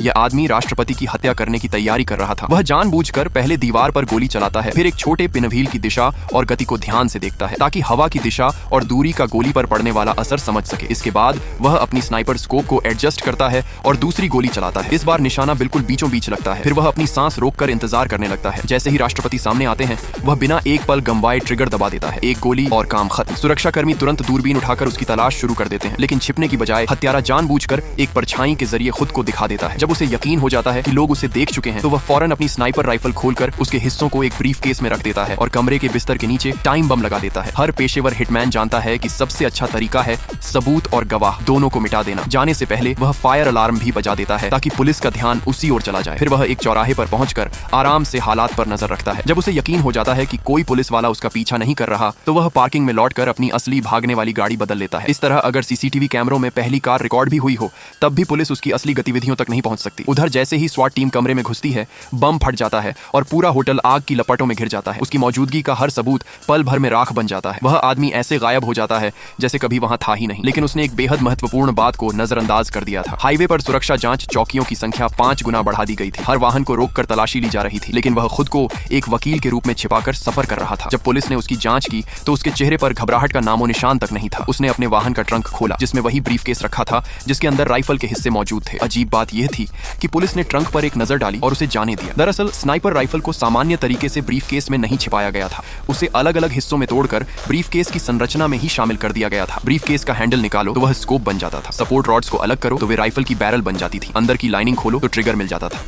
यह आदमी राष्ट्रपति की हत्या करने की तैयारी कर रहा था। वह जानबूझकर पहले दीवार पर गोली चलाता है, फिर एक छोटे पिनव्हील की दिशा और गति को ध्यान से देखता है ताकि हवा की दिशा और दूरी का गोली पर पड़ने वाला असर समझ सके। इसके बाद वह अपनी स्नाइपर स्कोप को एडजस्ट करता है और दूसरी गोली चलाता है। इस बार निशाना बिल्कुल बीचों बीच लगता है। फिर वह अपनी सांस रोककर इंतजार करने लगता है। जैसे ही राष्ट्रपति सामने आते हैं, वह बिना एक पल गंवाए ट्रिगर दबा देता है। एक गोली और काम खत्म। सुरक्षाकर्मी तुरंत दूरबीन उठाकर उसकी तलाश शुरू कर देते हैं, लेकिन छिपने की बजाय हत्यारा जानबूझकर एक परछाई के जरिए खुद को दिखा देता है। जब उसे यकीन हो जाता है कि लोग उसे देख चुके हैं, तो वह फौरन अपनी स्नाइपर राइफल खोलकर उसके हिस्सों को एक ब्रीफ केस में रख देता है और कमरे के बिस्तर के नीचे टाइम बम लगा देता है। हर पेशेवर हिटमैन जानता है कि सबसे अच्छा तरीका है सबूत और गवाह दोनों को मिटा देना। जाने से पहले वह फायर अलार्म भी बजा देता है ताकि पुलिस का ध्यान उसी ओर चला जाए। फिर वह एक चौराहे पर पहुंचकर आराम से हालात पर नजर रखता है। जब उसे यकीन हो जाता है कि कोई पुलिस वाला उसका पीछा नहीं कर रहा, तो वह पार्किंग में लौटकर अपनी असली भागने वाली गाड़ी बदल लेता है। इस तरह अगर सीसीटीवी कैमरों में पहली कार रिकॉर्ड भी हुई हो, तब भी पुलिस उसकी असली गतिविधियों तक नहीं पहुंच सकती। उधर जैसे ही स्वाट टीम कमरे में घुसती है, बम फट जाता है और पूरा होटल आग की लपटों में घिर जाता है। उसकी मौजूदगी का हर सबूत पल भर में राख बन जाता है। वह आदमी ऐसे गायब हो जाता है जैसे कभी वहां था ही नहीं। लेकिन उसने एक बेहद महत्वपूर्ण बात को नजरअंदाज कर दिया था। हाईवे पर सुरक्षा जांच चौकियों की संख्या 5 गुना बढ़ा दी गई थी। हर वाहन को रोककर तलाशी ली जा रही थी, लेकिन वह खुद को एक वकील के रूप में छिपाकर सफर कर रहा था। जब पुलिस ने उसकी जांच की, तो उसके चेहरे पर घबराहट का नामो निशान तक नहीं था। उसने अपने वाहन का ट्रंक खोला, जिसमें वही ब्रीफकेस रखा था जिसके अंदर राइफल के हिस्से मौजूद थे। अजीब बात यह थी कि पुलिस ने ट्रंक पर एक नजर डाली और उसे जाने दिया। दरअसल स्नाइपर राइफल को सामान्य तरीके से ब्रीफकेस में नहीं छिपाया गया था। उसे अलग अलग हिस्सों में तोड़कर ब्रीफकेस की संरचना में ही शामिल कर दिया गया था। ब्रीफकेस का हैंडल निकालो तो वह स्कोप बन जाता था। सपोर्ट रॉड्स को अलग करो तो वे राइफल की बैरल बन जाती थी। अंदर की लाइनिंग खोलो तो ट्रिगर मिल जाता था।